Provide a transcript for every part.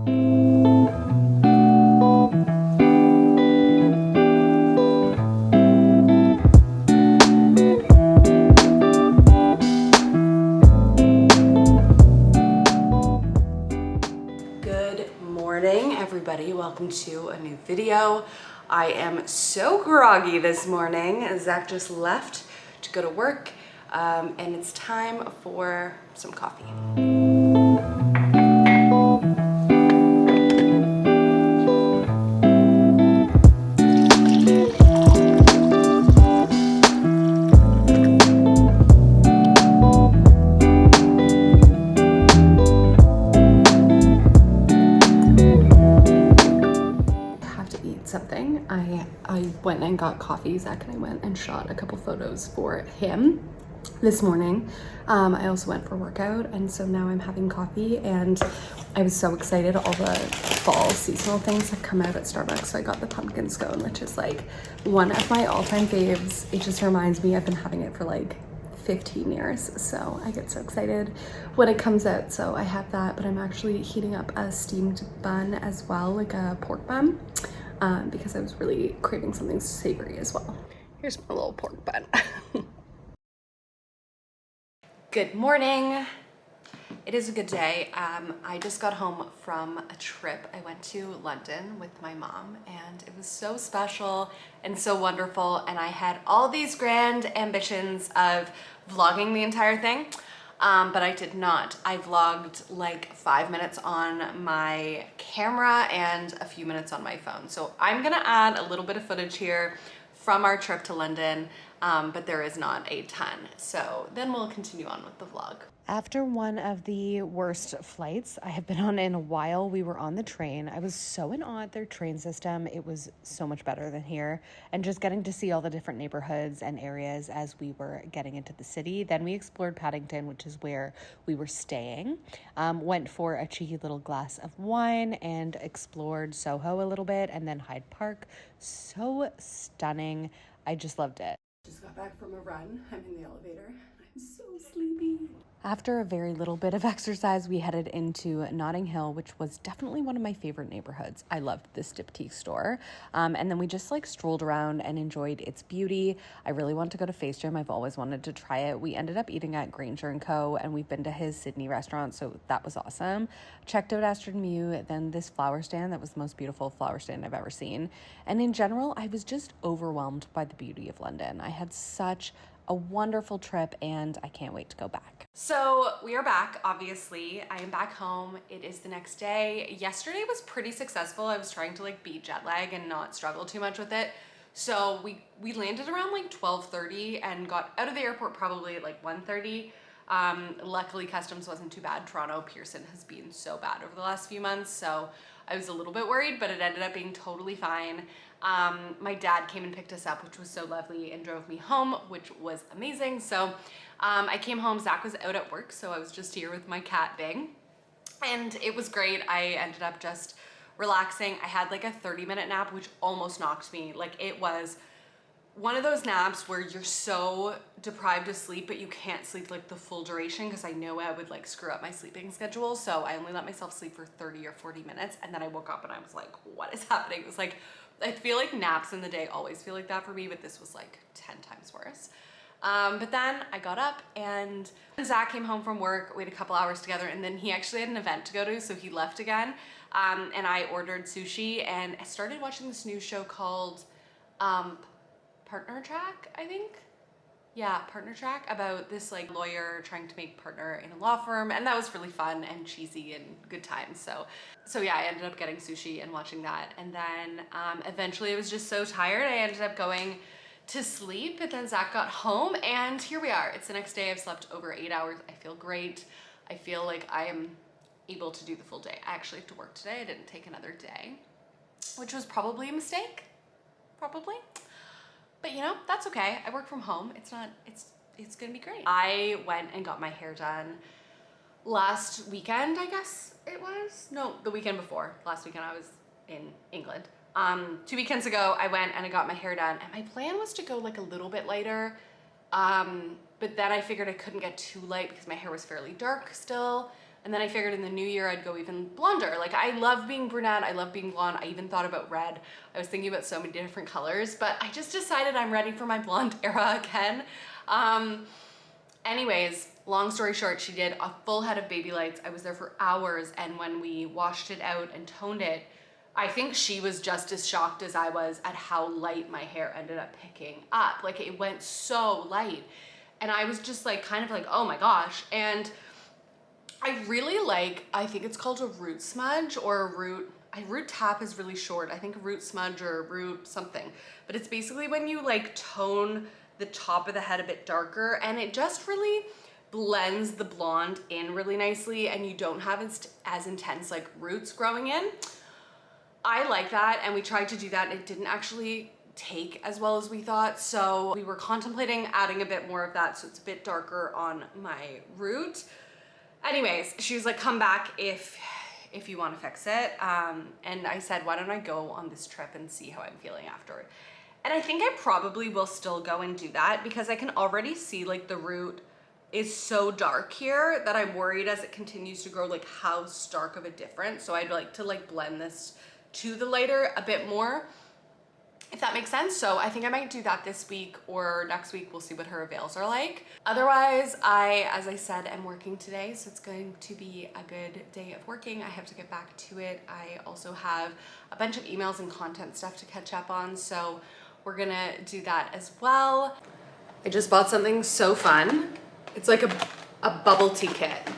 Good morning, everybody. Welcome to a new video. I am so groggy this morning. Zach just left to go to work, and it's time for some coffee. Something. I went and got coffee. Zach and I went and shot a couple photos for him this morning. I also went for a workout, and so now I'm having coffee, and I was so excited. All the fall seasonal things have come out at Starbucks, so I got the pumpkin scone, which is like one of my all-time faves. It just reminds me I've been having it for like 15 years, so I get so excited when it comes out. So I have that, but I'm actually heating up a steamed bun as well, like a pork bun, because I was really craving something savory as well. Here's my little pork bun. Good morning. It is a good day. I just got home from a trip. I went to London with my mom, and it was so special and so wonderful, and I had all these grand ambitions of vlogging the entire thing, but I did not. I vlogged like 5 minutes on my camera and a few minutes on my phone. So I'm gonna add a little bit of footage here from our trip to London, but there is not a ton. So then we'll continue on with the vlog. After one of the worst flights I have been on in a while, we were on the train. I was so in awe at their train system. It was so much better than here. And just getting to see all the different neighborhoods and areas as we were getting into the city. Then we explored Paddington, which is where we were staying. Went for a cheeky little glass of wine and explored Soho a little bit, and then Hyde Park. So stunning. I just loved it. Just got back from a run. I'm in the elevator. I'm so sleepy. After a very little bit of exercise, we headed into Notting Hill, which was definitely one of my favorite neighborhoods. I loved this diptyque store. And then we just like strolled around and enjoyed its beauty. I really want to go to Face Gym. I've always wanted to try it. We ended up eating at Granger & Co. and we've been to his Sydney restaurant, so that was awesome. Checked out Astrid Mew, then this flower stand that was the most beautiful flower stand I've ever seen. And in general, I was just overwhelmed by the beauty of London. I had such a wonderful trip, and I can't wait to go back. So we are back, obviously. I am back home. It is the next day. Yesterday was pretty successful. I was trying to like beat jet lag and not struggle too much with it. So we landed around like 12:30 and got out of the airport probably at like 1:30. Luckily customs wasn't too bad. Toronto Pearson has been so bad over the last few months, so I was a little bit worried, but it ended up being totally fine. My dad came and picked us up, which was so lovely, and drove me home, which was amazing. So I came home. Zach was out at work, so I was just here with my cat Bing, and it was great. I ended up just relaxing. I had like a 30-minute nap, which almost knocked me. Like, it was one of those naps where you're so deprived of sleep, but you can't sleep like the full duration, because I know I would like screw up my sleeping schedule. So I only let myself sleep for 30 or 40 minutes, and then I woke up and I was like, what is happening? It was like, I feel like naps in the day always feel like that for me, but this was like 10 times worse. But then I got up and Zach came home from work. We had a couple hours together, and then he actually had an event to go to, so he left again. And I ordered sushi, and I started watching this new show called Partner Track, I think. Yeah, Partner Track, about this like lawyer trying to make partner in a law firm, and that was really fun and cheesy and good times. So yeah, I ended up getting sushi and watching that, and then eventually I was just so tired I ended up going to sleep, and then Zach got home, and here we are. It's the next day. I've slept over 8 hours. I feel great. I feel like I am able to do the full day. I actually have to work today. I didn't take another day, which was probably a mistake, probably. But you know, that's okay. I work from home. It's gonna be great. I went and got my hair done last weekend, I guess it was. No, the weekend before. Last weekend I was in England. 2 weekends ago, I went and I got my hair done, and my plan was to go like a little bit lighter. But then I figured I couldn't get too light because my hair was fairly dark still. And then I figured in the new year I'd go even blonder. Like I love being brunette, I love being blonde. I even thought about red. I was thinking about so many different colors, but I just decided I'm ready for my blonde era again. Anyways, long story short, she did a full head of baby lights. I was there for hours, and when we washed it out and toned it, I think she was just as shocked as I was at how light my hair ended up picking up. Like it went so light. And I was just like, kind of like, oh my gosh. And I really like, I think it's called a root smudge or a root tap is really short. I think root smudge or root something. But it's basically when you like tone the top of the head a bit darker, and it just really blends the blonde in really nicely, and you don't have as intense like roots growing in. I like that, and we tried to do that and it didn't actually take as well as we thought. So we were contemplating adding a bit more of that so it's a bit darker on my root. Anyways, she was like, come back if you want to fix it. And I said, why don't I go on this trip and see how I'm feeling after. And I think I probably will still go and do that because I can already see like the root is so dark here that I'm worried as it continues to grow, like how stark of a difference. So I'd like to like blend this to the lighter a bit more, if that makes sense. So I think I might do that this week or next week. We'll see what her avails are like. Otherwise, as I said, am working today, so it's going to be a good day of working. I have to get back to it. I also have a bunch of emails and content stuff to catch up on, so we're gonna do that as well. I just bought something so fun. It's like a bubble tea kit.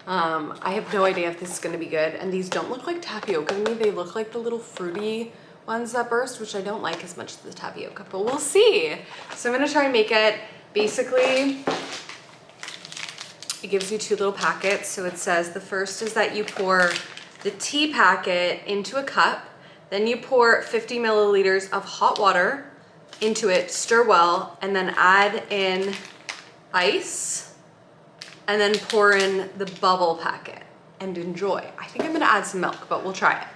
I have no idea if this is gonna be good, and these don't look like tapioca to me. They look like the little fruity ones that burst, which I don't like as much as the tapioca, but we'll see. So I'm gonna try and make it. Basically, it gives you 2 little packets. So it says the first is that you pour the tea packet into a cup, then you pour 50 milliliters of hot water into it, stir well, and then add in ice, and then pour in the bubble packet and enjoy. I think I'm gonna add some milk, but we'll try it.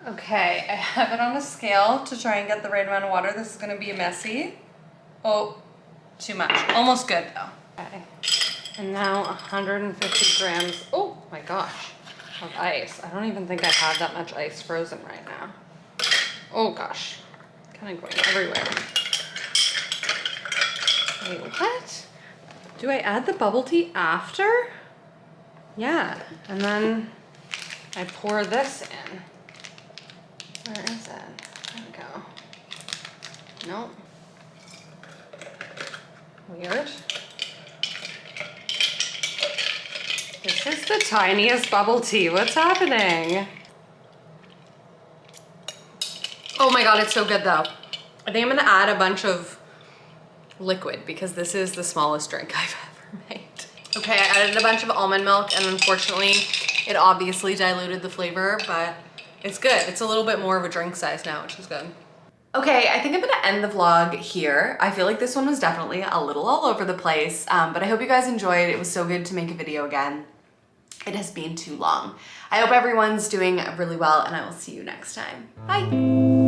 Okay, I have it on a scale to try and get the right amount of water. This is gonna be messy. Oh, too much. Almost good though. Okay, and now 150 grams, oh my gosh, of ice. I don't even think I have that much ice frozen right now. Oh gosh, kind of going everywhere. Wait, what? Do I add the bubble tea after? Yeah, and then I pour this in. Where is it? There we go. Nope. Weird. This is the tiniest bubble tea. What's happening? Oh my god, it's so good though. I think I'm gonna add a bunch of liquid because this is the smallest drink I've ever made. Okay, I added a bunch of almond milk, and unfortunately it obviously diluted the flavor, but it's good. It's a little bit more of a drink size now, which is good. Okay, I think I'm gonna end the vlog here. I feel like this one was definitely a little all over the place, but I hope you guys enjoyed. It was so good to make a video again. It has been too long. I hope everyone's doing really well, and I will see you next time. Bye.